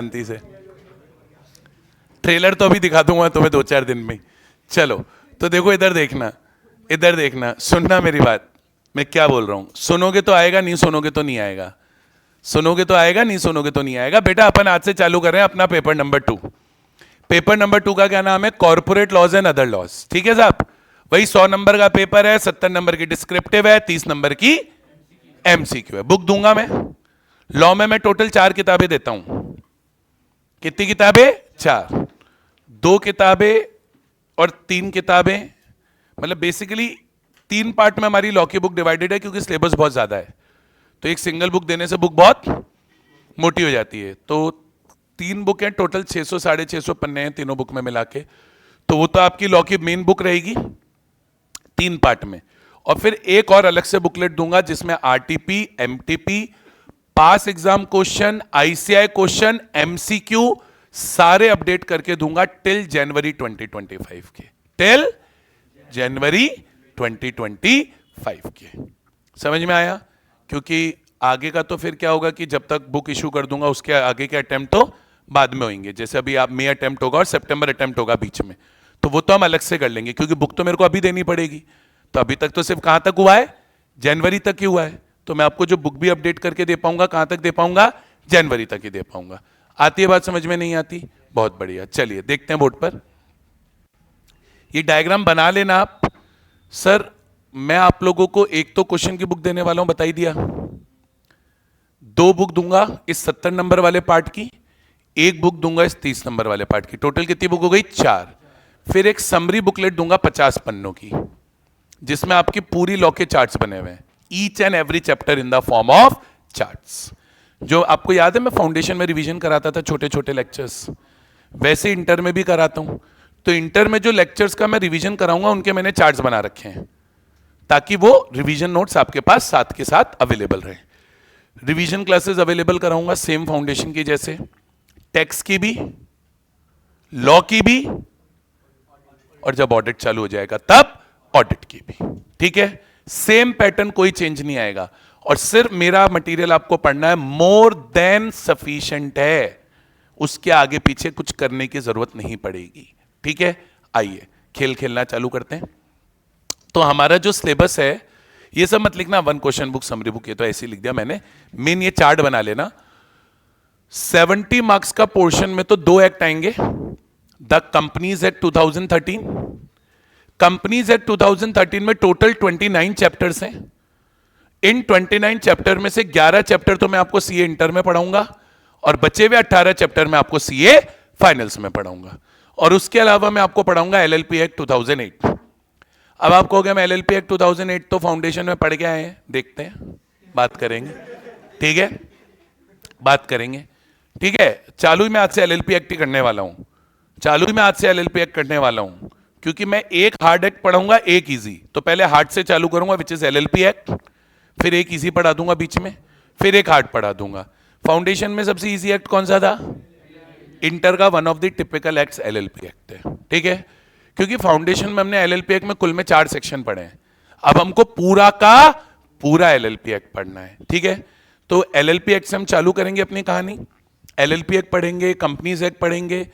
शांति से। ट्रेलर तो अभी दिखा दूंगा तुम्हें 2-4 दिन में। चलो तो देखो, इधर देखना, इधर देखना, सुनना मेरी बात। मैं क्या बोल रहा हूं, सुनोगे तो आएगा, नहीं सुनोगे तो नहीं आएगा। सुनोगे तो आएगा, नहीं सुनोगे तो नहीं आएगा। बेटा अपन आज से चालू कर रहे हैं अपना पेपर नंबर 2। पेपर नंबर 2 का क्या नाम है? Corporate laws and other laws. ठीक है साहब? वही 100 नंबर का पेपर है, 70 नंबर की डिस्क्रिप्टिव है, 30 नंबर की एमसीक्यू है। बुक दूंगा मैं। लॉ में मैं टोटल 4 किताबें देता हूं। कितनी किताबें? 4। 2 किताबें और 3 किताबें, मतलब बेसिकली 3 पार्ट में हमारी लॉ की बुक डिवाइडेड है, क्योंकि सिलेबस बहुत ज्यादा है। तो एक सिंगल बुक देने से बुक बहुत मोटी हो जाती है। तो 3 बुक हैं टोटल, 600 650 पन्ने हैं तीनों बुक में मिला के। तो वो तो आपकी लॉ की मेन बुक रहेगी 3 पार्ट में। और फिर एक और अलग से बुकलेट दूंगा जिसमें RTP, MTP, past exam question, ICAI question, MCQ सारे अपडेट करके दूंगा टिल जनवरी 2025 के। टिल जनवरी 2025 के। समझ में आया? क्योंकि आगे का तो फिर क्या होगा कि जब तक बुक इशू कर दूंगा उसके आगे के अटेम्प्ट तो बाद में होंगे। जैसे अभी आप मई अटेम्प्ट होगा और सितंबर अटेम्प्ट होगा बीच में, तो वो तो हम अलग से कर लेंगे, क्योंकि बुक तो मेरे को अभी देनी पड़ेगी। तो अभी तक तो सिर्फ कहां तक हुआ है? जनवरी तक ही हुआ है। तो मैं आपको जो बुक भी अपडेट करके दे पाऊंगा, कहां तक दे पाऊंगा? जनवरी तक ही दे पाऊंगा। आती है बात समझ में? नहीं आती? बहुत बढ़िया। चलिए देखते हैं बोर्ड पर। ये डायग्राम बना लेना आप। सर मैं आप लोगों को एक तो क्वेश्चन की बुक देने वाला हूं, बता ही दिया। 2 बुक दूंगा इस 70 नंबर वाले पार्ट की, 1 बुक दूंगा इस 30 नंबर वाले पार्ट की। टोटल कितनी बुक हो गई? 4। फिर एक समरी बुकलेट दूंगा 50 पन्नों की, जिसमें आपकी पूरी लॉ के चार्ट्स बने हुए हैं, each and every chapter in the form of charts. जो आपको याद है मैं फाउंडेशन में रिवीजन कराता था छोटे छोटे लेक्चर्स, वैसे इंटर में भी कराता हूं। तो इंटर में जो लेक्चर्स का मैं रिवीजन कराऊंगा उनके मैंने चार्ट्स बना रखे हैं, ताकि वो रिवीजन नोट्स आपके पास साथ के साथ अवेलेबल रहे। रिवीजन क्लासेस अवेलेबल कराऊंगा सेम फाउंडेशन की जैसे, टैक्स की भी, लॉ की भी, और जब ऑडिट चालू हो जाएगा तब ऑडिट की भी। ठीक है? सेम पैटर्न, कोई चेंज नहीं आएगा। और सिर्फ मेरा मटेरियल आपको पढ़ना है, मोर देन सफिशिएंट है। उसके आगे पीछे कुछ करने की जरूरत नहीं पड़ेगी। ठीक है? आइए खेल खेलना चालू करते हैं। तो हमारा जो सिलेबस है, ये सब मत लिखना 1 क्वेश्चन बुक, समरी बुक, ये तो ऐसे ही लिख दिया मैंने। मेन ये चार्ट बना लेना। 70 मार्क्स का पोर्शन में तो 2 एक्ट आएंगे। The companies act 2013। Companies act 2013 में टोटल 29 चैप्टर्स हैं। इन 29 चैप्टर में से 11 चैप्टर तो मैं आपको सीए इंटर में पढ़ाऊंगा, और बचे हुए 18 चैप्टर में आपको सीए फाइनल्स में पढ़ाऊंगा। और उसके अलावा मैं आपको पढ़ाऊंगा एलएलपी एक्ट 2008। अब आप कहोगे मैं एलएलपी एक्ट 2008 तो फाउंडेशन में पढ़ के आए हैं, देखते हैं, बात करेंगे। ठीक है? बात करेंगे। ठीक है? चालू ही मैं आज से एलएलपी एक्ट ही करने वाला हूं। चालू ही मैं आज से एलएलपी एक्ट करने वाला हूं, क्योंकि मैं एक हार्ड एक्ट पढ़ाऊंगा, एक इजी। तो पहले हार्ड से चालू करूंगा, विच इज एलएलपी एक्ट, फिर एक इजी पढ़ा दूंगा बीच में, फिर एक हार्ड पढ़ा दूंगा। फाउंडेशन में सबसे इजी एक्ट कौन सा था? इंटर का one of the typical acts LLP act है। ठीक है? क्योंकि फाउंडेशन में हमने एलएलपी एक्ट में कुल में 4 सेक्शन पढ़े हैं, अब हमको पूरा का पूरा एलएलपी एक्ट पढ़ना है। ठीक है? तो एलएलपी एक्ट से हम चालू करेंगे अपनी कहानी। एलएलपी एक्ट पढ़ेंगे, कंपनीज एक्ट पढ़ेंगे।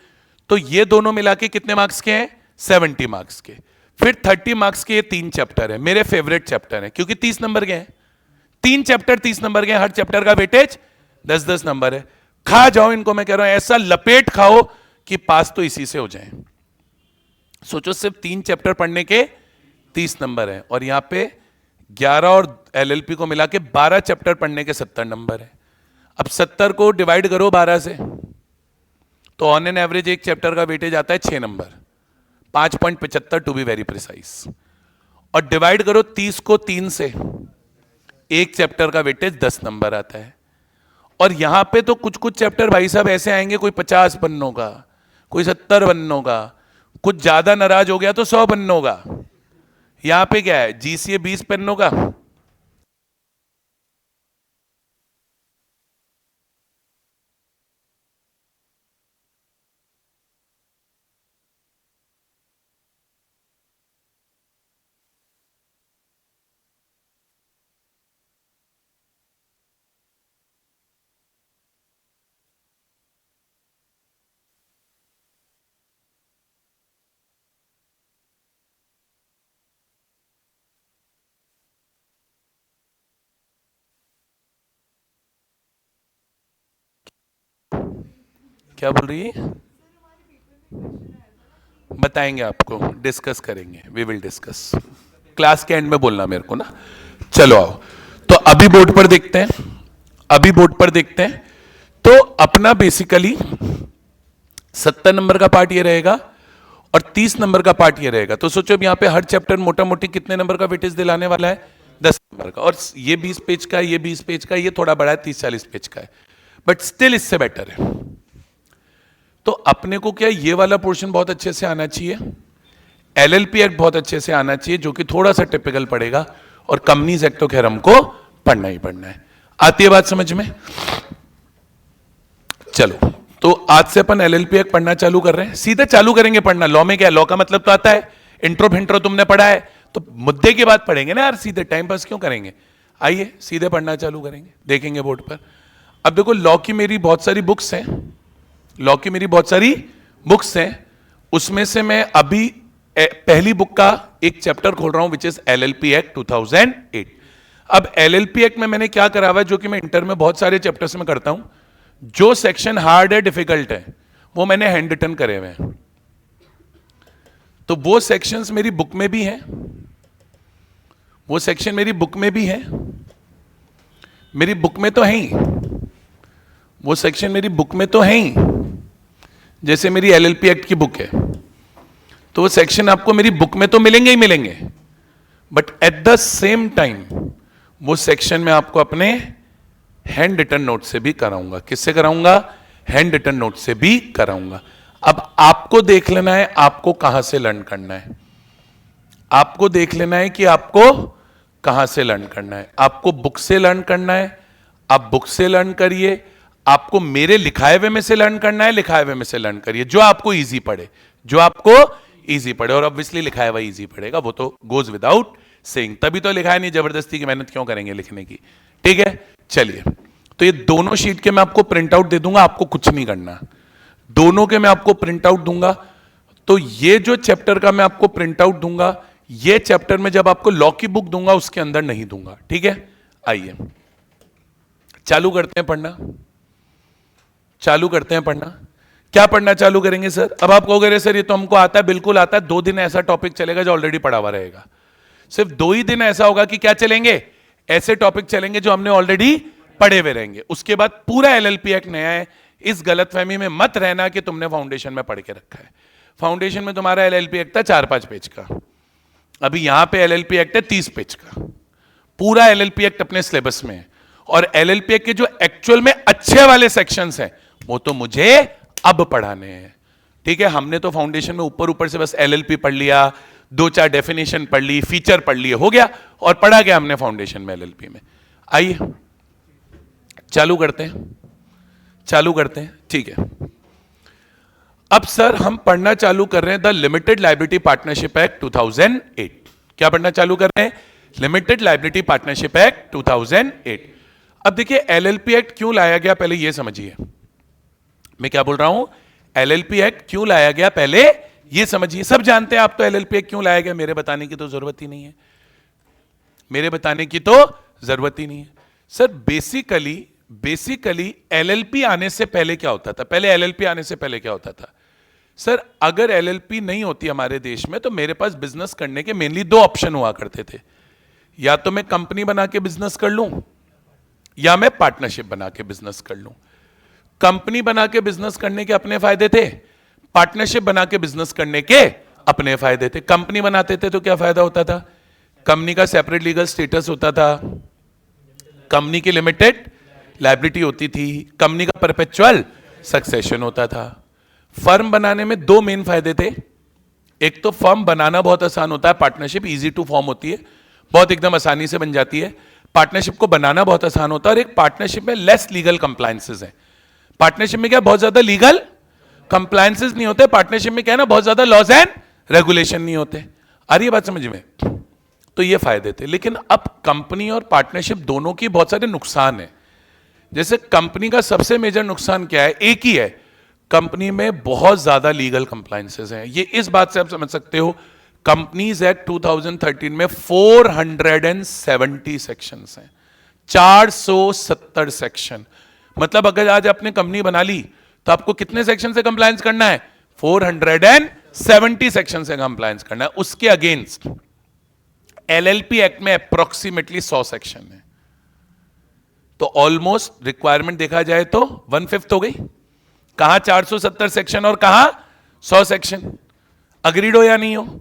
तो ये दोनों मिला के कितने मार्क्स के हैं? 70 मार्क्स के। फिर 30 मार्क्स के ये 3 चैप्टर है, मेरे फेवरेट चैप्टर है, क्योंकि 30 नंबर के हैं। 3 चैप्टर 30 नंबर के, हर चैप्टर का वेटेज 10-10 नंबर है। खा जाओ इनको, मैं कह रहा हूं ऐसा लपेट खाओ कि पास तो इसी से हो जाए। सोचो सिर्फ 3 चैप्टर पढ़ने के 30 नंबर है, और यहां पे 11 और एलएलपी को मिला के 12 चैप्टर पढ़ने के 70 नंबर है। अब 70 को डिवाइड करो 12 से, तो ऑन एन एवरेज एक चैप्टर का वेटेज आता है 6 number, 5.75 to be very precise. और डिवाइड करो 30 को 3 से, एक चैप्टर का वेटेज 10 नंबर आता है। और यहां पे तो कुछ कुछ चैप्टर भाई साहब ऐसे आएंगे, कोई 50 पन्नों का, कोई 70 पन्नों का, कुछ ज्यादा नाराज हो गया तो 100 पन्नों का। यहां पे क्या है? जीसीए 20 पन्नों का, क्या बोल रही है? बताएंगे आपको, डिस्कस करेंगे, वी विल डिस्कस। क्लास के एंड में बोलना मेरे को ना। चलो आओ, तो अभी बोर्ड पर देखते हैं, अभी बोर्ड पर देखते हैं। तो अपना बेसिकली 70 नंबर का पार्ट ये रहेगा और 30 नंबर का पार्ट ये रहेगा। तो सोचो अब यहां पे हर चैप्टर मोटा मोटी कितने नंबर का वेटेज दिलाने वाला है? 10 नंबर का। और ये 20 पेज का, ये 20 पेज का, ये थोड़ा बड़ा है, 30-40 पेज का है, बट स्टिल इससे बेटर है। तो अपने को क्या ये वाला पोर्शन बहुत अच्छे से आना चाहिए, एलएलपी एक्ट बहुत अच्छे से आना चाहिए, जो कि थोड़ा सा टिपिकल पड़ेगा, और कंपनीज एक्ट तो खैर हमको पढ़ना ही पढ़ना है। आती है बात समझ में? चलो, तो आज से अपन एलएलपी एक्ट पढ़ना चालू कर रहे हैं, सीधे चालू करेंगे पढ़ना। लॉ में क्या है? लॉ का मतलब तो आता है, इंट्रो फिंट्रो तुमने पढ़ा है, तो मुद्दे की बात पढ़ेंगे ना यार, सीधे टाइम पास क्यों करेंगे? आइए सीधे पढ़ना चालू करेंगे, देखेंगे बोर्ड पर। अब देखो, लॉ की मेरी बहुत सारी बुक्स हैं, लॉ की मेरी बहुत सारी बुक्स हैं, उसमें से मैं अभी पहली बुक का एक चैप्टर खोल रहा हूं, विच इज एलएलपी एक्ट 2008। अब एलएलपी एक्ट में मैंने क्या करा हुआ है, जो कि मैं इंटर में बहुत सारे चैप्टर्स में करता हूं, जो सेक्शन हार्ड है, डिफिकल्ट है, वो मैंने हैंड रिटन करे हुए हैं। तो वो सेक्शंस मेरी बुक में भी हैं, वो सेक्शन मेरी बुक में भी है, मेरी बुक में तो है ही, वो सेक्शन मेरी बुक में तो है ही। जैसे मेरी एलएलपी एक्ट की बुक है, तो वो सेक्शन आपको मेरी बुक में तो मिलेंगे ही मिलेंगे, but at the same time वो सेक्शन में आपको अपने हैंड रिटन नोट से भी कराऊंगा। किससे कराऊंगा? हैंड रिटन नोट से भी कराऊंगा। अब आपको देख लेना है आपको कहां से लर्न करना है, आपको देख लेना है कि आपको कहां से लर्न करना है। आपको बुक से लर्न करना है, आप बुक से लर्न करिए। आपको मेरे लिखाए हुए में से लर्न करना है, लिखाए हुए में से लर्न करिए, जो आपको इजी पड़े, जो आपको इजी पड़े। और ऑब्वियसली लिखाया हुआ इजी पड़ेगा, वो तो गोज विदाउट सेइंग, तभी तो लिखा है नहीं, जबरदस्ती की मेहनत क्यों करेंगे लिखने की, ठीक है। चलिए, तो ये दोनों शीट के मैं आपको प्रिंट आउट दे दूंगा, आपको कुछ नहीं करना, दोनों के मैं आपको प्रिंट आउट दूंगा। तो ये जो चैप्टर का मैं आपको प्रिंट आउट दूंगा, ये चैप्टर में जब आपको लॉ की बुक दूंगा उसके अंदर नहीं दूंगा, ठीक है। आइए चालू करते हैं पढ़ना, चालू करते हैं पढ़ना। क्या पढ़ना चालू करेंगे सर? अब आप कहोगे रे सर ये तो हमको आता है, बिल्कुल आता है। 2 दिन ऐसा टॉपिक चलेगा जो ऑलरेडी पढ़ा हुआ रहेगा, सिर्फ 2 ही दिन ऐसा होगा कि क्या चलेंगे, ऐसे टॉपिक चलेंगे जो हमने ऑलरेडी पढ़े हुए रहेंगे। उसके बाद पूरा एलएलपी एक्ट नया है। इस गलतफहमी में मत रहना कि तुमने फाउंडेशन में पढ़ के रखा है। फाउंडेशन में तुम्हारा एलएलपी एक्ट था 4-5 पेज का, अभी यहां पे एलएलपी एक्ट है 30 पेज का। पूरा एलएलपी एक्ट अपने सिलेबस में है, और एलएलपी एक्ट के जो एक्चुअल में अच्छे वाले सेक्शंस हैं वो तो मुझे अब पढ़ाने हैं, ठीक है। हमने तो फाउंडेशन में ऊपर ऊपर से बस एलएलपी पढ़ लिया, 2-4 डेफिनेशन पढ़ ली, फीचर पढ़ लिए, हो गया, और पढ़ा गया हमने फाउंडेशन में एलएलपी में। आइए चालू करते हैं, चालू करते हैं, ठीक है। अब सर हम पढ़ना चालू कर रहे हैं the limited liability partnership act 2008। क्या पढ़ना चालू कर रहे हैं? Limited liability partnership act 2008। अब देखिए एलएलपी एक्ट क्यों लाया गया, पहले यह समझिए। मैं क्या बोल रहा हूं? एलएलपी एक्ट क्यों लाया गया, पहले यह समझिए। सब जानते हैं आप तो एलएलपी एक्ट क्यों लाया गया, मेरे बताने की तो जरूरत ही नहीं है, मेरे बताने की तो जरूरत ही नहीं है। सर बेसिकली एलएलपी आने से पहले क्या होता था? पहले एलएलपी आने से पहले क्या होता था सर? अगर एलएलपी नहीं होती हमारे देश में तो मेरे पास बिजनेस करने के मेनली 2 ऑप्शन हुआ करते थे, या तो मैं कंपनी बना के बिजनेस कर लूं, या मैं पार्टनरशिप बना के बिजनेस कर लूं। कंपनी बना के बिजनेस करने के अपने फायदे थे, पार्टनरशिप बना के बिजनेस करने के अपने फायदे थे। कंपनी बनाते थे तो क्या फायदा होता था? कंपनी का सेपरेट लीगल स्टेटस होता था, कंपनी की लिमिटेड लायबिलिटी होती थी, कंपनी का परपेचुअल सक्सेशन होता था। फर्म बनाने में 2 मेन फायदे थे। एक तो फर्म बनाना बहुत आसान होता है, पार्टनरशिप इजी टू फॉर्म होती है, बहुत एकदम आसानी से बन जाती है। पार्टनरशिप को बनाना बहुत आसान होता है, और एक पार्टनरशिप में लेस लीगल कंप्लायंसेस हैं। पार्टनरशिप में क्या बहुत ज्यादा लीगल कंप्लायंसेस नहीं होते, पार्टनरशिप में क्या है ना, बहुत ज्यादा लॉज एंड रेगुलेशन नहीं होते। आ रही है बात समझ में? तो ये फायदे थे। लेकिन अब कंपनी और पार्टनरशिप दोनों की बहुत सारे नुकसान है। जैसे कंपनी का सबसे मेजर नुकसान क्या है? एक ही है, कंपनी में बहुत ज्यादा लीगल कंप्लायंसेस हैं। ये इस बात से आप समझ सकते हो, कंपनीज एक्ट 2013 में 470 सेक्शंस हैं, 470 सेक्शन। मतलब अगर आज आपने कंपनी बना ली तो आपको कितने सेक्शन से कंप्लायंस करना है? 470 सेक्शन से कंप्लायंस करना है। उसके अगेंस्ट एलएलपी एक्ट में अप्रोक्सीमेटली 100 सेक्शन है, तो ऑलमोस्ट रिक्वायरमेंट देखा जाए तो 1/5 हो गई। कहां 470 सेक्शन और कहां 100 सेक्शन? अग्रीड हो या नहीं हो?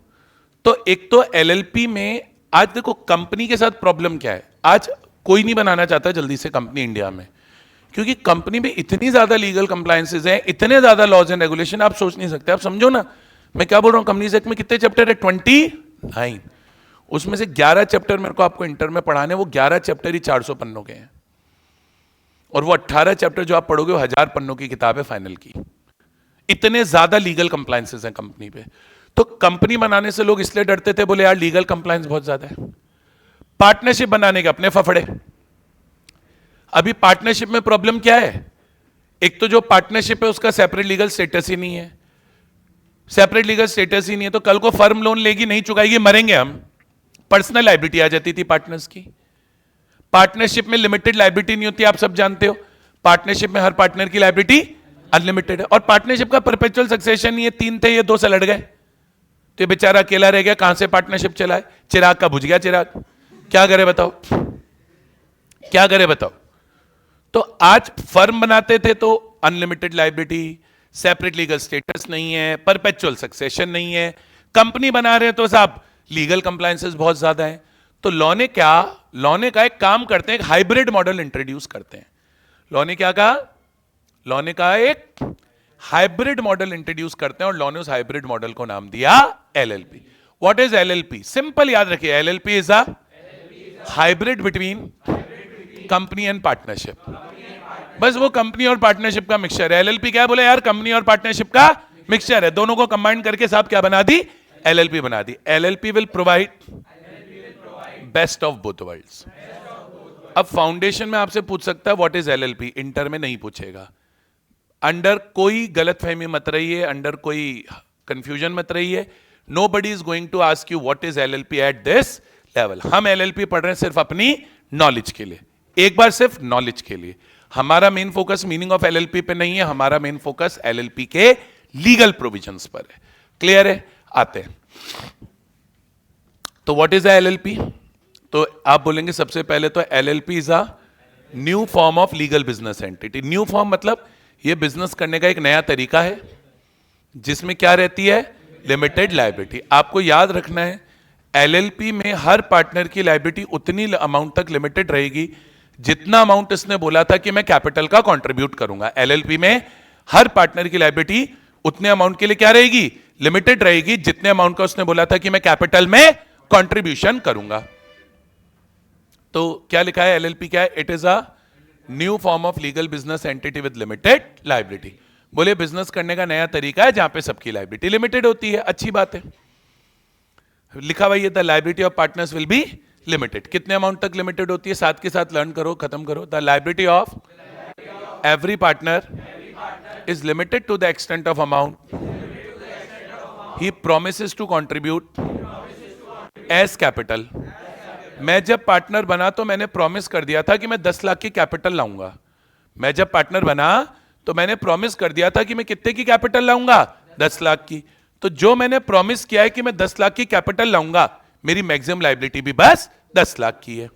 तो एक तो एलएलपी में आज देखो कंपनी के साथ प्रॉब्लम क्या है, आज कोई नहीं बनाना चाहता जल्दी से कंपनी इंडिया में, क्योंकि कंपनी में इतनी ज्यादा लीगल कंप्लायंसेस हैं, इतने ज्यादा लॉज एंड रेगुलेशन, आप सोच नहीं सकते। आप समझो ना मैं क्या बोल रहा हूं। कंपनीज एक्ट में कितने चैप्टर है? 29। उसमें से 11 चैप्टर मेरे को आपको इंटर में पढ़ाने, वो 11 चैप्टर ही 400 पन्नों के हैं, और वो 18 चैप्टर जो आप पढ़ोगे वो 1000 पन्नों की किताब है फाइनल की। इतने ज्यादा लीगल कंप्लायंसेस हैं कंपनी पे। तो कंपनी बनाने से लोग इसलिए डरते थे, बोले यार लीगल कंप्लायंस बहुत ज्यादा है। पार्टनरशिप बनाने के अपने फफड़े। अभी पार्टनरशिप में प्रॉब्लम क्या है? एक तो जो पार्टनरशिप है उसका सेपरेट लीगल स्टेटस ही नहीं है। सेपरेट लीगल स्टेटस ही नहीं है तो कल को फर्म लोन लेगी, नहीं चुकाएगी, मरेंगे हम। पर्सनल लायबिलिटी आ जाती थी पार्टनर्स की। पार्टनरशिप में लिमिटेड लायबिलिटी नहीं होती, आप सब जानते हो। पार्टनरशिप में हर पार्टनर की लायबिलिटी अनलिमिटेड है, और पार्टनरशिप का परपेचुअल सक्सेशन नहीं है। 3 थे, ये 2 से लड़ गए, तो ये बेचारा अकेला रह गया। कहां से पार्टनरशिप चलाए? चिराग का बुझ गया चिराग, क्या करे बताओ, क्या करे बताओ। तो आज फर्म बनाते थे तो unlimited liability, separate legal status नहीं है, परपेचुअल सक्सेशन नहीं है। कंपनी बना रहे हैं तो साहब लीगल कंप्लायंसेस बहुत ज्यादा है। तो लॉ ने का एक काम करते हैं, एक हाइब्रिड मॉडल इंट्रोड्यूस करते हैं। लॉ ने क्या कहा? लॉ ने कहा एक हाइब्रिड मॉडल इंट्रोड्यूस करते हैं, और लॉ ने उस हाइब्रिड मॉडल को नाम दिया LLP. What is LLP? Simple याद रखिए, LLP is a hybrid between company and partnership. बस वो कंपनी और पार्टनरशिप का मिक्सचर है। एलएलपी क्या है? बोले यार कंपनी और पार्टनरशिप का मिक्सचर है, दोनों को कंबाइन करके साहब क्या बना दी? एलएलपी बना दी। LLP will provide best of both worlds. अब फाउंडेशन में आपसे पूछ सकता है व्हाट इज एलएलपी, इंटर में नहीं पूछेगा। अंडर कोई गलतफहमी मत रहिए, अंडर कोई कंफ्यूजन मत रहिए। Nobody is going to ask you what is LLP at this level. हम एलएलपी पढ़ रहे हैं सिर्फ अपनी नॉलेज के लिए, एक बार सिर्फ नॉलेज के लिए। हमारा main focus meaning of LLP पे नहीं है, हमारा मेन फोकस एलएलपी के लीगल प्रोविजंस पर है। क्लियर है? आते हैं तो व्हाट इज एलएलपी। तो आप बोलेंगे सबसे पहले तो LLP is a new form of legal business entity. New form मतलब ये बिजनेस करने का एक नया तरीका है, जिसमें क्या रहती है? Limited liability. आपको याद रखना है एलएलपी में हर पार्टनर की लायबिलिटी उतनी अमाउंट तक लिमिटेड रहेगी जितना अमाउंट इसने बोला था कि मैं कैपिटल का कंट्रीब्यूट करूंगा। एलएलपी में हर पार्टनर की लायबिलिटी उतने अमाउंट के लिए क्या रहेगी? लिमिटेड रहेगी, जितने अमाउंट का उसने बोला था कि मैं कैपिटल में कंट्रीब्यूशन करूंगा। तो क्या लिखा है? एलएलपी क्या है? It is a new form of legal business entity with limited liability. बोले बिजनेस करने का नया तरीका है जहां पे सबकी लायबिलिटी लिमिटेड होती है। अच्छी बात है, लिखा हुआ ये the liability of partners will be limited. कितने अमाउंट तक लिमिटेड होती है? साथ के साथ लर्न करो, खत्म करो। The liability of every partner is limited to the extent of amount he promises to contribute as capital. मैं जब पार्टनर बना तो मैंने प्रॉमिस कर दिया था कि मैं 10 लाख की कैपिटल लाऊंगा। मैं जब पार्टनर बना तो मैंने प्रॉमिस कर दिया था कि मैं कितने की कैपिटल लाऊंगा? 10 लाख की। तो जो मैंने प्रॉमिस किया है कि मैं 10 लाख की कैपिटल लाऊंगा, मेरी मैक्सिमम लायबिलिटी भी बस 10 लाख की है।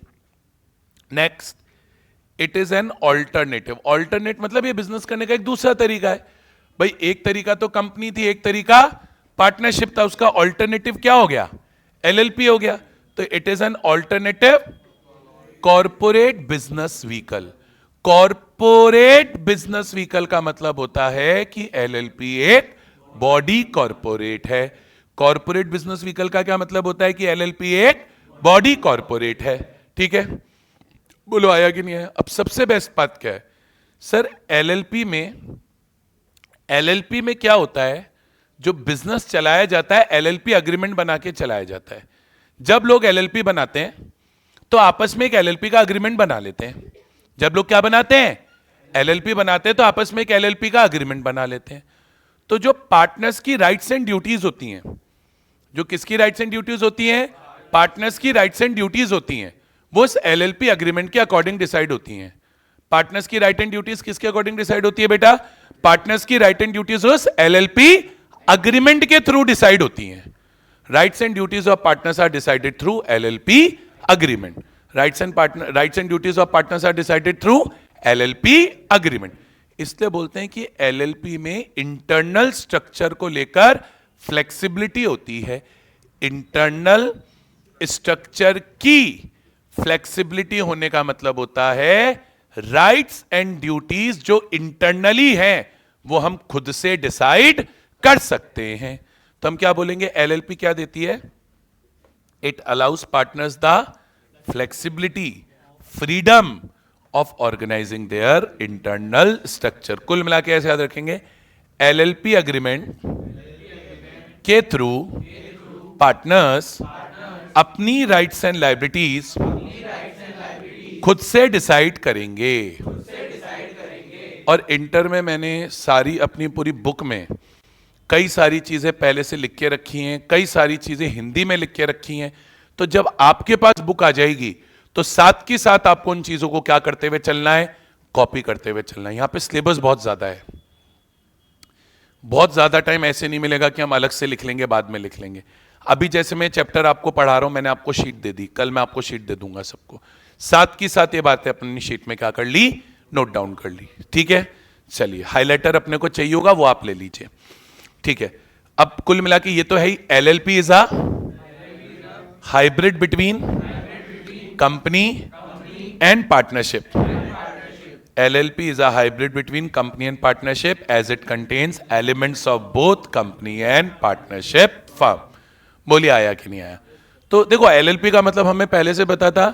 Next, it is an alternative. Alternate मतलब ये बिजनेस करने का एक दूसरा तरीका है। भाई एक तरीका तो कंपनी थी, एक तरीका पार्टनरशिप था, उसका ऑल्टरनेटिव क्या हो गया? एलएलपी हो गया। तो it is an alternative corporate business vehicle. Corporate business vehicle का मतलब होता है कि एलएलपी एक बॉडी कॉर्पोरेट है। कॉर्पोरेट बिजनेस व्हीकल का क्या मतलब होता है? कि एलएलपी एक बॉडी कॉर्पोरेट है। ठीक है, बोलो आया कि नहीं आया? अब सबसे बेस्ट बात क्या है सर? एलएलपी में क्या होता है? जो बिजनेस चलाया जाता है एलएलपी अग्रीमेंट बना के चलाया जाता है। जब लोग एलएलपी बनाते हैं तो आपस में एक एलएलपी का अग्रीमेंट बना लेते हैं। जब लोग क्या बनाते हैं? एलएलपी बनाते हैं तो आपस में एक एलएलपी का अग्रीमेंट बना लेते हैं। तो जो पार्टनर्स की राइट्स एंड ड्यूटीज होती हैं, जो किसकी राइट्स एंड ड्यूटीज होती हैं? पार्टनर्स की राइट्स एंड ड्यूटीज होती हैं, वो इस एलएलपी अग्रीमेंट के अकॉर्डिंग डिसाइड होती हैं। पार्टनर्स की राइट एंड ड्यूटीज किसके अकॉर्डिंग डिसाइड होती है बेटा? पार्टनर्स की राइट एंड ड्यूटीज उस एलएलपी अग्रीमेंट के थ्रू डिसाइड होती हैं. Rights and duties of partners are decided through LLP agreement. Rights and duties of partners are decided through LLP agreement. इसलिए बोलते हैं कि एलएलपी में इंटरनल स्ट्रक्चर को लेकर फ्लेक्सिबिलिटी होती है. इंटरनल स्ट्रक्चर की फ्लेक्सिबिलिटी होने का मतलब होता है राइट्स एंड ड्यूटीज जो इंटरनली हैं वो हम खुद से डिसाइड कर सकते हैं. तो हम क्या बोलेंगे, एलएलपी क्या देती है? It allows partners the flexibility, freedom of organising their internal structure. कुल मिला के ऐसे याद रखेंगे, एलएलपी अग्रीमेंट के थ्रू पार्टनर्स अपनी राइट्स एंड लायबिलिटीज खुद से डिसाइड करेंगे. और इंटर में मैंने सारी अपनी पूरी बुक में कई सारी चीजें पहले से लिख के रखी हैं, कई सारी चीजें हिंदी में लिख के रखी हैं. तो जब आपके पास बुक आ जाएगी तो साथ के साथ आपको उन चीजों को क्या करते हुए चलना है, कॉपी करते हुए चलना है. यहां पे सिलेबस बहुत ज्यादा है, बहुत ज्यादा टाइम ऐसे नहीं मिलेगा कि हम अलग से लिख लेंगे बाद में लिख लेंगे. अभी जैसे मैं चैप्टर आपको पढ़ा रहा हूं, मैंने आपको शीट दे दी, कल मैं आपको शीट दे दूंगा सबको. साथ की साथ ये बातें अपनी शीट में क्या कर ली, नोट डाउन कर ली. ठीक है, चलिए हाइलाइटर अपने को चाहिए होगा वो आप ले लीजिए. ठीक है, अब कुल मिला के ये तो है, LLP is a hybrid between company and partnership. LLP is a hybrid between company and partnership as it contains elements of both company and partnership firm. बोलिए आया कि नहीं आया? तो देखो LLP का मतलब हमें पहले से पता था.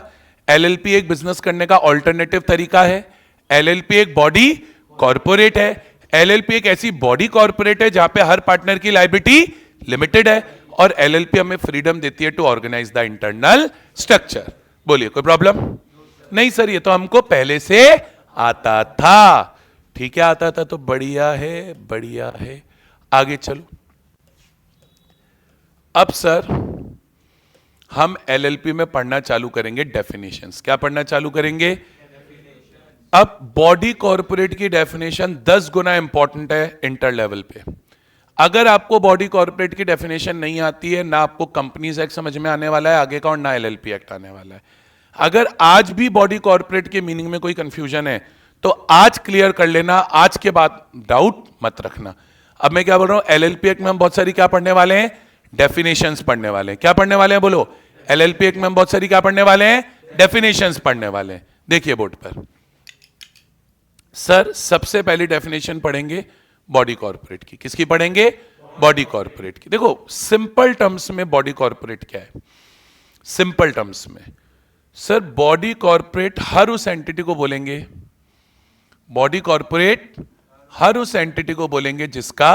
LLP एक बिजनेस करने का ऑल्टरनेटिव तरीका है. LLP एक बॉडी कॉर्पोरेट है. LLP एक ऐसी बॉडी कॉर्पोरेट है जहां पे हर पार्टनर की लायबिलिटी लिमिटेड है और LLP हमें फ्रीडम देती है to organise the internal structure. बोलिए कोई प्रॉब्लम नहीं सर, ये तो हमको पहले से आता था. ठीक है, आता था तो बढ़िया है, बढ़िया है. आगे चलो. अब सर हम एलएलपी में पढ़ना चालू करेंगे डेफिनेशंस. क्या पढ़ना चालू करेंगे? अब बॉडी कॉर्पोरेट की डेफिनेशन 10 गुना इंपॉर्टेंट है इंटर लेवल पे. अगर आपको बॉडी कॉर्पोरेट की डेफिनेशन नहीं आती है, ना आपको कंपनीज एक्ट समझ में आने वाला है आगे का, और ना एलएलपी एक्ट आने वाला है. अगर आज भी बॉडी कॉर्पोरेट के मीनिंग में कोई कंफ्यूजन है तो आज क्लियर कर लेना, आज के बाद डाउट मत रखना. अब मैं क्या बोल रहा हूं, एलएलपी एक्ट में हम बहुत सारी क्या पढ़ने वाले हैं, डेफिनेशंस पढ़ने वाले हैं. क्या पढ़ने वाले हैं बोलो? एलएलपी एक्ट में हम बहुत सारी क्या पढ़ने वाले हैं, डेफिनेशंस पढ़ने वाले हैं. देखिए बोर्ड पर सर, सबसे पहली डेफिनेशन पढ़ेंगे बॉडी कॉर्पोरेट की. किसकी पढ़ेंगे? बॉडी कॉर्पोरेट की. देखो सिंपल टर्म्स में बॉडी कॉर्पोरेट क्या है? सिंपल टर्म्स में सर बॉडी कॉर्पोरेट हर उस एंटिटी को बोलेंगे, बॉडी कॉर्पोरेट हर उस एंटिटी को बोलेंगे जिसका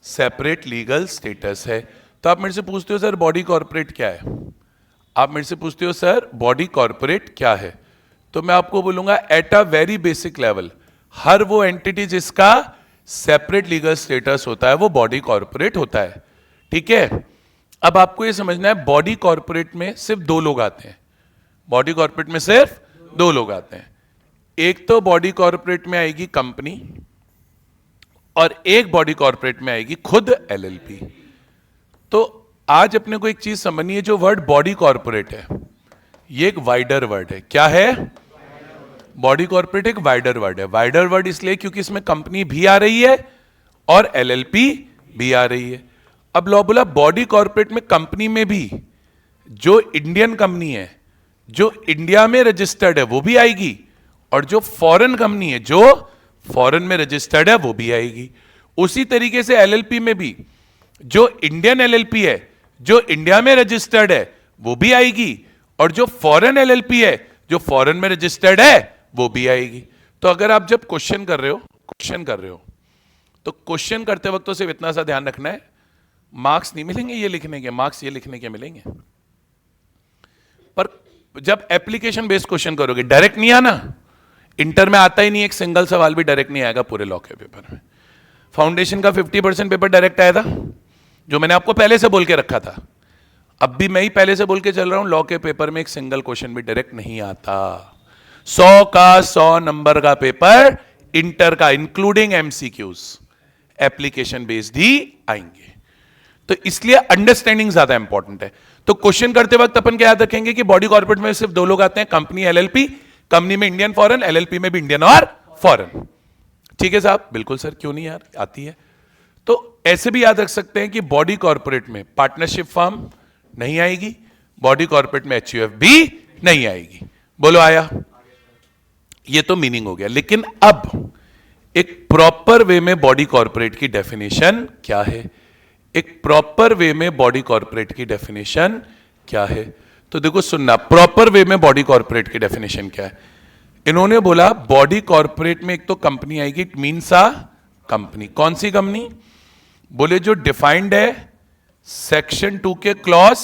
सेपरेट लीगल स्टेटस है. तो आप मेरे से पूछते हो सर बॉडी कॉर्पोरेट क्या है? आप मेरे से पूछते हो सर बॉडी कॉर्पोरेट क्या है? तो मैं आपको बोलूंगा at a very basic level, हर वो एंटिटी जिसका सेपरेट लीगल स्टेटस होता है वो बॉडी कॉर्पोरेट होता है. ठीक है, अब आपको ये समझना है बॉडी कॉर्पोरेट में सिर्फ 2 लोग आते हैं. बॉडी कॉर्पोरेट में सिर्फ 2 लोग आते हैं. एक तो बॉडी कॉर्पोरेट में आएगी कंपनी और एक बॉडी कॉर्पोरेट में आएगी खुद एलएलपी. तो आज अपने को एक चीज समझनी है, जो वर्ड बॉडी कॉर्पोरेट है ये एक वाइडर वर्ड है. क्या है? बॉडी कॉर्पोरेट एक वाइडर वर्ड है. वाइडर वर्ड इसलिए क्योंकि इसमें कंपनी भी आ रही है और एलएलपी भी आ रही है. अब लॉ बोला बॉडी कॉर्पोरेट में कंपनी में भी जो इंडियन कंपनी है, जो इंडिया में रजिस्टर्ड है वो भी आएगी, और जो फॉरेन कंपनी है जो फॉरेन में रजिस्टर्ड है वो भी आएगी. उसी तरीके से एलएलपी में भी जो इंडियन एलएलपी है, जो इंडिया में रजिस्टर्ड है वो भी आएगी, और जो फॉरेन एलएलपी है, जो फॉरेन में रजिस्टर्ड है वो भी आएगी. तो अगर आप जब क्वेश्चन कर रहे हो तो क्वेश्चन करते वक्त तो सिर्फ इतना सा ध्यान रखना है, मार्क्स नहीं मिलेंगे ये लिखने के, मार्क्स ये लिखने के मिलेंगे. पर जब एप्लीकेशन बेस्ड क्वेश्चन करोगे, डायरेक्ट नहीं आना. इंटर में आता ही नहीं, एक सिंगल सवाल भी डायरेक्ट नहीं आएगा पूरे लॉ के पेपर में. फाउंडेशन का 50% पेपर डायरेक्ट आया था, जो मैंने आपको पहले से बोल के रखा था. अब भी मैं ही पहले से बोल के चल रहा हूं, लॉ के पेपर में एक सिंगल क्वेश्चन भी डायरेक्ट नहीं आता. 100 का 100 नंबर का पेपर इंटर का इंक्लूडिंग एमसीक्यूज एप्लीकेशन बेस्ड ही आएंगे। तो इसलिए अंडरस्टैंडिंग ज्यादा इंपॉर्टेंट है। तो क्वेश्चन करते वक्त अपन क्या याद रखेंगे कि बॉडी कॉर्पोरेट में सिर्फ दो लोग आते हैं, कंपनी एलएलपी, कंपनी में इंडियन फॉरेन, एलएलपी में भी इंडियन और फॉरेन। ठीक है साहब, बिल्कुल सर, क्यों नहीं यार, आती है। तो ऐसे भी याद रख सकते हैं कि बॉडी कॉर्पोरेट में पार्टनरशिप फर्म नहीं आएगी, बॉडी कॉर्पोरेट में एचयूएफ भी नहीं आएगी। बोलो आया? ये तो मीनिंग हो गया। लेकिन अब एक प्रॉपर वे में बॉडी कॉर्पोरेट की डेफिनेशन क्या है? एक प्रॉपर वे में बॉडी कॉर्पोरेट की डेफिनेशन क्या है? तो देखो सुनना, प्रॉपर वे में बॉडी कॉर्पोरेट की डेफिनेशन क्या है। इन्होंने बोला बॉडी कॉर्पोरेट में एक तो कंपनी आएगी, इट मीन्स अ कंपनी। कौन सी कंपनी? बोले जो डिफाइंड है सेक्शन 2 के क्लॉज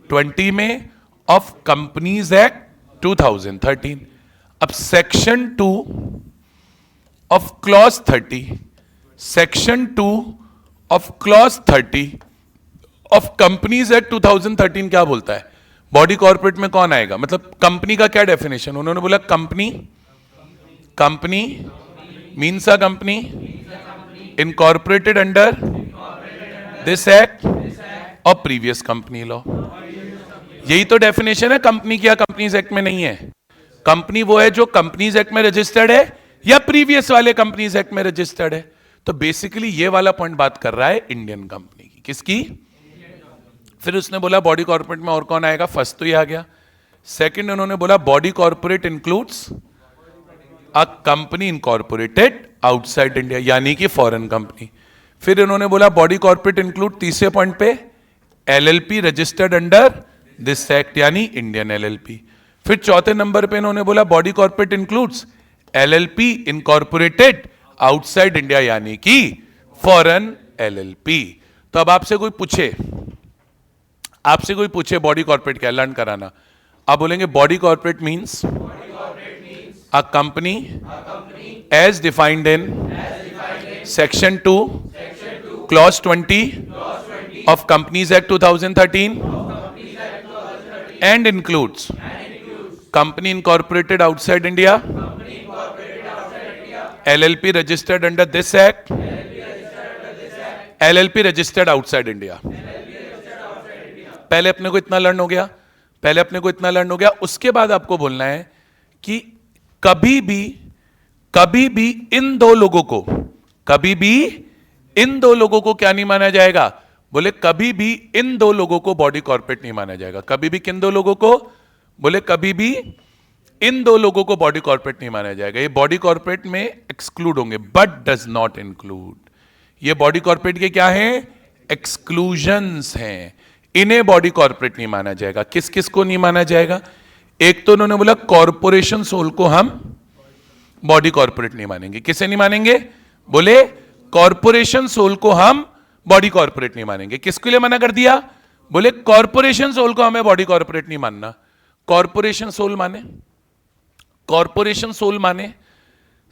20 में ऑफ कंपनीज एक्ट 2013। अब section 2 of clause 30, section 2 of clause 30 of companies act 2013 क्या बोलता है? बॉडी कॉर्पोरेट में कौन आएगा, मतलब कंपनी का क्या डेफिनेशन? उन्होंने बोला company, company means a company incorporated under this act और प्रीवियस कंपनी लॉ। यही तो डेफिनेशन है कंपनी की, या कंपनीज एक्ट में नहीं है? कंपनी वो है जो कंपनीज एक्ट में रजिस्टर्ड है या प्रीवियस वाले कंपनीज एक्ट में रजिस्टर्ड है। तो बेसिकली ये वाला पॉइंट बात कर रहा है इंडियन कंपनी की। किसकी? फिर उसने बोला बॉडी कॉर्पोरेट में और कौन आएगा? फर्स्ट तो ये आ गया। सेकंड उन्होंने बोला body corporate includes a company incorporated outside India, यानी कि फॉरेन कंपनी। फिर इन्होंने बोला बॉडी कॉर्पोरेट इंक्लूड, तीसरे पॉइंट पे, LLP registered under this act, यानी इंडियन एलएलपी। फिर चौथे नंबर पे इन्होंने बोला body corporate includes LLP incorporated outside India, यानी कि फॉरेन एलएलपी। तो अब आपसे कोई पूछे बॉडी कॉर्पोरेट क्या, लर्न कराना, आप बोलेंगे body corporate means a company as defined in section 2 clause 20 of Companies Act 2013 and includes company incorporated outside India, LLP registered under this act, LLP registered outside India. पहले अपने को इतना learn हो गया, उसके बाद आपको बोलना है कि कभी भी इन दो लोगों को क्या नहीं माना जाएगा? बोले कभी भी इन दो लोगों को बॉडी कॉर्पोरेट नहीं माना जाएगा। कभी भी किन दो लोगों को? बोले कभी भी इन दो लोगों को बॉडी कॉर्पोरेट नहीं माना जाएगा। ये बॉडी कॉर्पोरेट में एक्सक्लूड होंगे, बट डज नॉट इंक्लूड। ये बॉडी कॉर्पोरेट के क्या हैं? एक्सक्लूजन्स हैं। इन्हें बॉडी कॉर्पोरेट नहीं माना जाएगा। किस किस को नहीं माना जाएगा? एक तो उन्होंने बोला कॉर्पोरेशन सोल को हम बॉडी कॉर्पोरेट नहीं मानेंगे। किसे नहीं मानेंगे? बोले कॉर्पोरेशन सोल को हम बॉडी कॉर्पोरेट नहीं मानेंगे। किसके लिए मना कर दिया? बोले कॉर्पोरेशन सोल को हमें बॉडी कॉर्पोरेट नहीं मानना। कॉर्पोरेशन सोल माने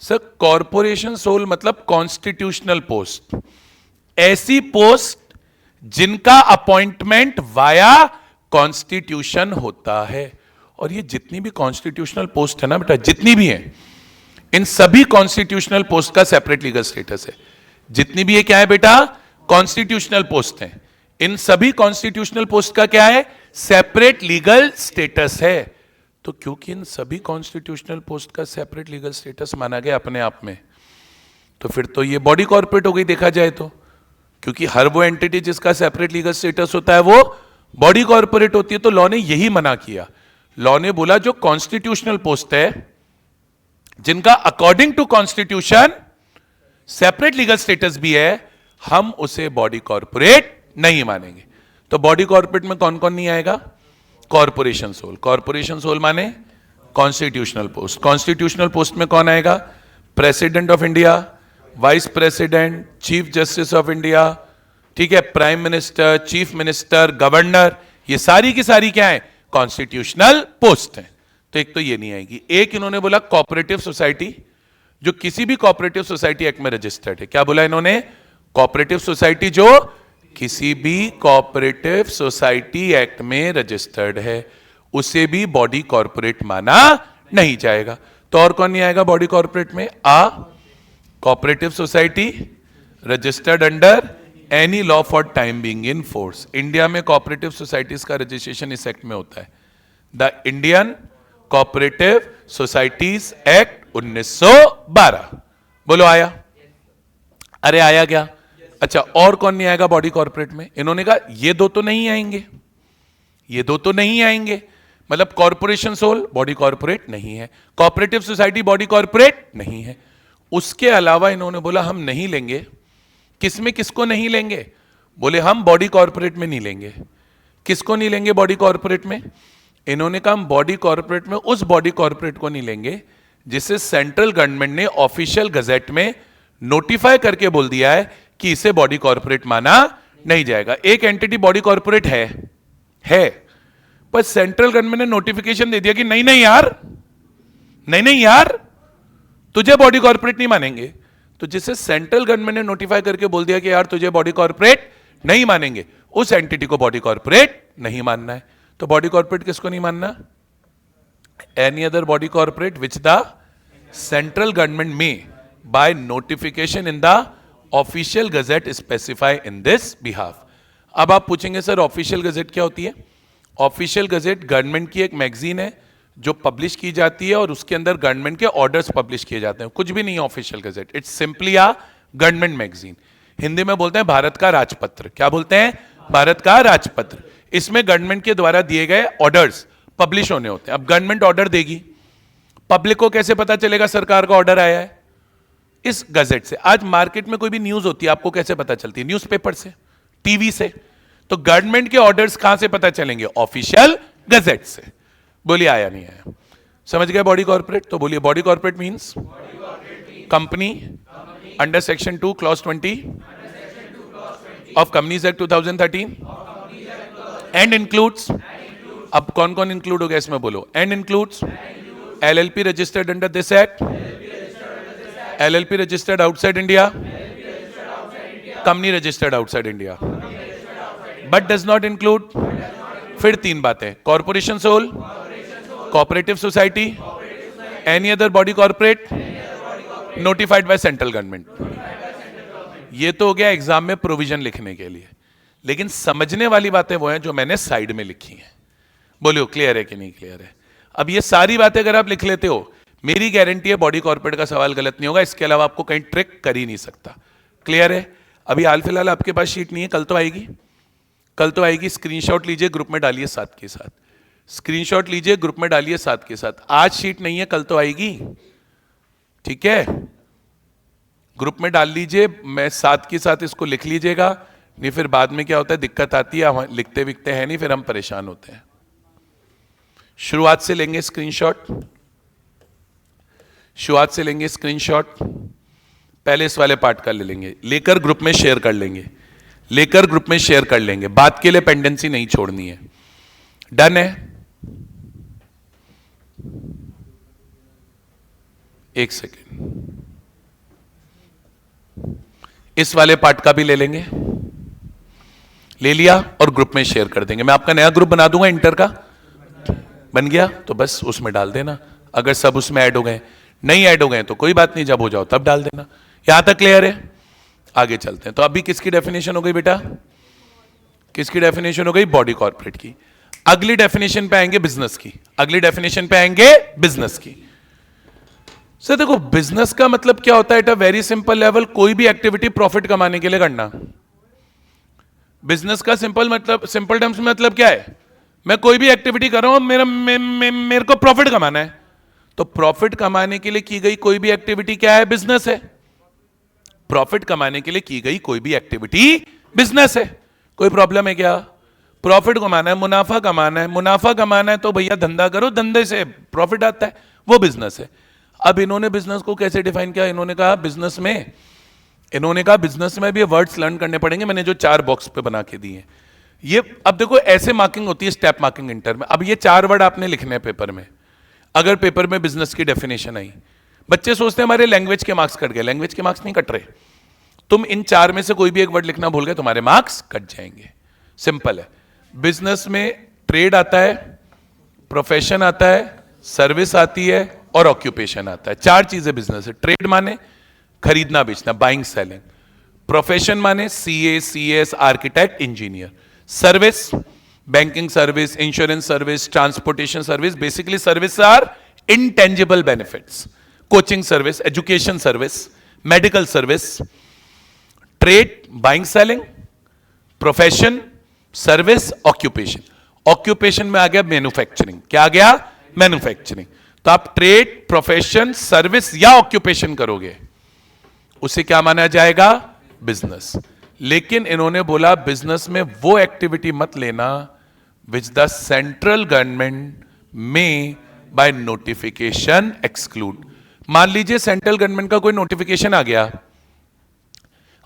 सर, कॉर्पोरेशन सोल मतलब कॉन्स्टिट्यूशनल पोस्ट, ऐसी पोस्ट जिनका अपॉइंटमेंट वाया कॉन्स्टिट्यूशन होता है। और ये जितनी भी कॉन्स्टिट्यूशनल पोस्ट है ना बेटा, जितनी भी हैं, इन सभी कॉन्स्टिट्यूशनल पोस्ट का सेपरेट लीगल स्टेटस है। जितनी भी ये क्या है बेटा? कॉन्स्टिट्यूशनल पोस्ट हैं। इन सभी कॉन्स्टिट्यूशनल पोस्ट का क्या है? सेपरेट लीगल स्टेटस है। तो क्योंकि इन सभी कॉन्स्टिट्यूशनल पोस्ट का सेपरेट लीगल स्टेटस माना गया अपने आप में, तो फिर तो ये बॉडी कॉर्पोरेट हो गई देखा जाए तो। क्योंकि हर वो एंटिटी जिसका सेपरेट लीगल स्टेटस होता है वो बॉडी कॉर्पोरेट होती है। तो लॉ ने यही मना किया। लॉ ने बोला जो कॉन्स्टिट्यूशनल पोस्ट है, जिनका according to constitution separate legal status भी है, हम उसे बॉडी कॉर्पोरेट नहीं मानेंगे। तो बॉडी कॉर्पोरेट में कौन कौन नहीं आएगा? Corporation sole. कॉर्पोरेशन सोल माने कॉन्स्टिट्यूशनल पोस्ट। कॉन्स्टिट्यूशनल पोस्ट में कौन आएगा? President of India, vice president, chief justice of India, ठीक है, prime minister, chief minister, governor, ये सारी की सारी क्या है? कॉन्स्टिट्यूशनल पोस्ट है। तो एक तो ये नहीं आएगी। एक इन्होंने बोला कोऑपरेटिव सोसाइटी, जो किसी भी कोऑपरेटिव सोसाइटी एक्ट में रजिस्टर्ड है। क्या बोला इन्होंने? कोऑपरेटिव सोसाइटी जो किसी भी कोऑपरेटिव सोसाइटी एक्ट में रजिस्टर्ड है, उसे भी बॉडी कॉर्पोरेट माना नहीं जाएगा। तो और कौन नहीं आएगा बॉडी कॉर्पोरेट में? Cooperative society registered under any law for time being in force. India में कोऑपरेटिव सोसाइटीज का रजिस्ट्रेशन इस एक्ट में होता है, the Indian cooperative societies act 1912। बोलो आया? अरे आया क्या? अच्छा, और कौन नहीं आएगा बॉडी कॉर्पोरेट में? इन्होंने कहा ये दो तो नहीं आएंगे, ये दो तो नहीं आएंगे, मतलब कॉर्पोरेशन सोल बॉडी कॉर्पोरेट नहीं है, कोऑपरेटिव सोसाइटी बॉडी कॉर्पोरेट नहीं है। उसके अलावा इन्होंने बोला हम नहीं लेंगे, किसमें किसको नहीं लेंगे? बोले हम बॉडी कॉर्पोरेट में नहीं लेंगे। किसको नहीं लेंगे बॉडी कॉर्पोरेट में? इन्होंने कहा हम बॉडी कॉर्पोरेट में उस बॉडी कॉर्पोरेट को नहीं लेंगे जिसे सेंट्रल गवर्नमेंट ने ऑफिशियल गजेट में नोटिफाई करके बोल दिया है कि इसे बॉडी कॉर्पोरेट माना नहीं जाएगा। एक एंटिटी बॉडी कॉर्पोरेट है, पर सेंट्रल गवर्नमेंट ने नोटिफिकेशन दे दिया कि नहीं नहीं यार, नहीं नहीं यार, तुझे बॉडी कॉर्पोरेट नहीं मानेंगे। तो जिसे सेंट्रल गवर्नमेंट ने नोटिफाई करके बोल दिया कि यार तुझे बॉडी कॉर्पोरेट नहीं मानेंगे, उस एंटिटी को बॉडी कॉर्पोरेट नहीं मानना है। तो बॉडी कॉर्पोरेट किसको नहीं मानना? Any other body corporate which the central government may by notification in the official gazette specify in this behalf. अब आप पूछेंगे सर ऑफिशियल गजेट क्या होती है? ऑफिशियल गजेट गवर्नमेंट की एक मैगजीन है जो पब्लिश की जाती है और उसके अंदर गवर्नमेंट के ऑर्डर्स पब्लिश किए जाते हैं। कुछ भी नहीं है official gazette, it's simply a government magazine. Hindi में बोलते हैं भारत का राजपत्र। क्या बोलते हैं? भारत का राजपत्र। इसमें गवर्नमेंट के द्वारा दिए गए ऑर्डर्स पब्लिश होने होते हैं। अब गवर्नमेंट ऑर्डर देगी, पब्लिक को कैसे पता चलेगा सरकार का ऑर्डर आया है? इस गजेट से। आज मार्केट में कोई भी न्यूज होती है, आपको कैसे पता चलती है? न्यूज़पेपर से, टीवी से। तो गवर्नमेंट के ऑर्डर्स कहां से पता चलेंगे? ऑफिशियल गजेट से। बोलिए आया नहीं आया? समझ गए बॉडी कॉर्पोरेट? तो बोलिए body corporate means company under section 2 clause 20 of companies act 2013 and includes. अब कौन कौन इंक्लूड हो गया इसमें? बोलो। And includes LLP registered under this act, LLP registered outside India, company registered outside India, but does not include। फिर तीन बातें, corporation sole, cooperative society, any other body corporate notified by central government. ये तो हो गया exam में provision लिखने के लिए, लेकिन समझने वाली बातें वो हैं जो मैंने साइड में लिखी हैं। बोलियो क्लियर है कि नहीं क्लियर है? अब ये सारी बातें अगर आप लिख लेते हो, मेरी गारंटी है बॉडी कॉर्पोरेट का सवाल गलत नहीं होगा। इसके अलावा आपको कहीं ट्रिक कर ही नहीं सकता। क्लियर है? अभी हाल फिलहाल आपके पास शीट नहीं है, कल तो आएगी, कल तो आएगी। स्क्रीनशॉट लीजिए, ग्रुप में डालिए साथ के साथ। स्क्रीनशॉट लीजिए, ग्रुप में डालिए साथ के साथ। आज शीट नहीं है, कल तो आएगी, ठीक है? ग्रुप में डाल लीजिए, मैं साथ के साथ इसको लिख लीजिएगा, नहीं फिर बाद में क्या होता है, दिक्कत आती है, हम लिखते विकते हैं नहीं, फिर हम परेशान होते हैं। शुरुआत से लेंगे स्क्रीनशॉट, शुरुआत से लेंगे स्क्रीनशॉट। पहले इस वाले पार्ट का ले लेंगे, लेकर ग्रुप में शेयर कर लेंगे, लेकर ग्रुप में शेयर कर लेंगे। बात के लिए पेंडेंसी नहीं छोड़नी है। डन है? एक सेकेंड, इस वाले पार्ट का भी ले लेंगे। ले लिया और ग्रुप में शेयर कर देंगे। मैं आपका नया ग्रुप बना दूंगा, इंटर का बन गया तो बस उसमें डाल देना। अगर सब उसमें ऐड हो गए, नहीं ऐड हो गए तो कोई बात नहीं, जब हो जाओ तब डाल देना। यहां तक क्लियर है? आगे चलते हैं। तो अभी किसकी डेफिनेशन हो गई बेटा? किसकी डेफिनेशन हो गई? बॉडी कॉर्पोरेट की। अगली डेफिनेशन पे आएंगे बिजनेस की, अगली डेफिनेशन पे आएंगे बिजनेस की। सर देखो, बिजनेस का मतलब क्या होता है? Eight a very simple level, कोई भी एक्टिविटी प्रॉफिट कमाने के लिए करना। बिजनेस का सिंपल मतलब, सिंपल टर्म्स में मतलब क्या है? मैं कोई भी एक्टिविटी कर रहा हूं, मेरे को प्रॉफिट कमाना है। तो प्रॉफिट कमाने के लिए की गई कोई भी एक्टिविटी क्या है? बिजनेस है। प्रॉफिट कमाने के लिए की गई कोई भी एक्टिविटी बिजनेस है। कोई प्रॉब्लम है क्या? प्रॉफिट कमाना है, मुनाफा कमाना है, मुनाफा कमाना है तो भैया धंधा करो, धंधे से प्रॉफिट आता है, वो बिजनेस है। अब इन्होंने बिजनेस को कैसे डिफाइन किया? इन्होंने कहा बिजनेस में भी वर्ड्स लर्न करने पड़ेंगे। मैंने जो 4 बॉक्स पे बना के दिए हैं, ये अब देखो ऐसे मार्किंग होती है, स्टेप मार्किंग इंटर में। अब ये 4 वर्ड आपने लिखने हैं पेपर में। अगर पेपर में बिजनेस की डेफिनेशन आई, बच्चे सोचते हैं हमारे लैंग्वेज के मार्क्स कट गए। लैंग्वेज के मार्क्स नहीं कट रहे। तुम इन 4 में से कोई भी एक वर्ड लिखना भूल गए, तुम्हारे मार्क्स कट जाएंगे। सिंपल है। बिजनेस में ट्रेड आता है, प्रोफेशन आता है, सर्विस आती है और ऑक्यूपेशन आता है। 4 चीजें बिजनेस है। ट्रेड माने खरीदना बेचना, बाइंग सेलिंग। प्रोफेशन माने CA, CS, architect, engineer. Service, banking service, insurance service, transportation service. Basically service are intangible benefits, coaching service, education service, medical service, trade, buying selling, profession, service, occupation। occupation में आ गया manufacturing. क्या आ गया? Manufacturing. तो आप trade, profession, service या occupation करोगे, उसे क्या माना जाएगा? बिजनेस। लेकिन इन्होंने बोला बिजनेस में वो एक्टिविटी मत लेना विच the central government may by notification exclude. मान लीजिए सेंट्रल गवर्नमेंट का कोई नोटिफिकेशन आ गया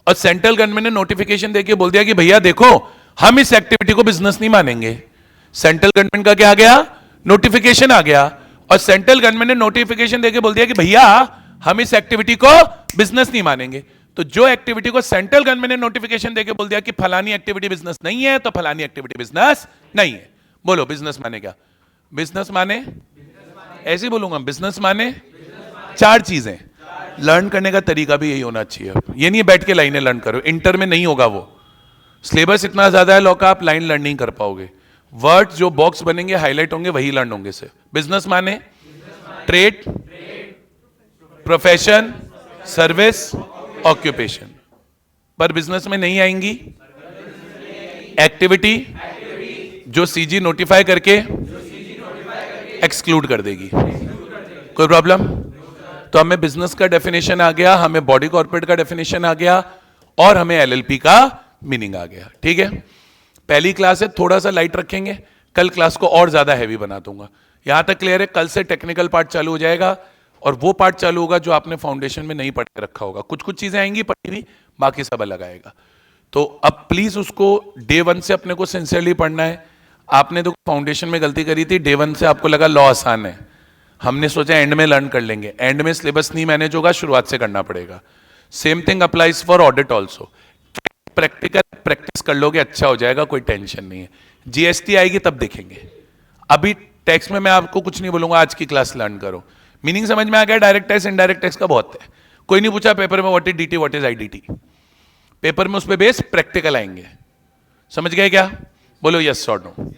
और सेंट्रल गवर्नमेंट ने नोटिफिकेशन देके बोल दिया कि भैया देखो हम इस एक्टिविटी को बिजनेस नहीं मानेंगे। सेंट्रल गवर्नमेंट का क्या आ गया? नोटिफिकेशन आ गया। और सेंट्रल गवर्नमेंट ने नोटिफिकेशन देके बोल दिया कि भैया हम इस एक्टिविटी को बिजनेस नहीं मानेंगे। तो जो एक्टिविटी को सेंट्रल गवर्नमेंट ने नोटिफिकेशन देके बोल दिया कि फलानी एक्टिविटी बिजनेस नहीं है, तो फलानी एक्टिविटी बिजनेस नहीं है। बोलो बिजनेस माने क्या? बिजनेस माने, ऐसे ही बोलूंगा, बिजनेस माने चार चीजें। लर्न करने का तरीका भी यही होना चाहिए। ये नहीं बैठ के लाइनें लर्न करो, इंटर में नहीं होगा वो। सिलेबस इतना ज्यादा है लॉ का, आप लाइन लर्न नहीं कर पाओगे। वर्ड जो बॉक्स बनेंगे, हाईलाइट होंगे, वही लर्न होंगे से। बिजनेस माने ट्रेड, प्रोफेशन, सर्विस, ऑक्यूपेशन। पर बिजनेस में नहीं आएंगी एक्टिविटी जो सीजी नोटिफाई करके एक्सक्लूड कर देगी। कोई प्रॉब्लम? तो हमें बिजनेस का डेफिनेशन आ गया, हमें बॉडी कॉर्पोरेट का डेफिनेशन आ गया, और हमें एलएलपी का मीनिंग आ गया। ठीक है, पहली क्लास है, थोड़ा सा लाइट रखेंगे, कल क्लास को और ज्यादा हैवी बना दूंगा। यहां तक क्लियर है? कल से टेक्निकल पार्ट चालू हो जाएगा, और वो पार्ट चालू होगा जो आपने फाउंडेशन में नहीं पढ़ के रखा होगा। कुछ कुछ चीजें आएंगी पढ़ी हुई, बाकी सब अलग आएगा। तो अब प्लीज उसको डे 1 से अपने को सिंसियरली पढ़ना है। आपने तो फाउंडेशन में गलती करी थी, डे 1 से आपको लगा लॉ आसान है, हमने सोचा एंड में लर्न कर लेंगे। एंड में सिलेबस नहीं मैनेज होगा, शुरुआत से करना पड़ेगा। Same thing applies for audit also. Practical practice कर लोगे, अच्छा हो जाएगा, कोई टेंशन नहीं है। जीएसटी आएगी तब देखेंगे, अभी टैक्स में मैं आपको कुछ नहीं बोलूंगा। आज की क्लास लर्न करो, मीनिंग समझ में आ गया? डायरेक्ट टैक्स, इनडायरेक्ट टैक्स का बहुत है। कोई नहीं पूछा पेपर में what is DT, what is IDT. Paper में उस पर बेस प्रैक्टिकल आएंगे। समझ गए क्या? बोलो यस और नो।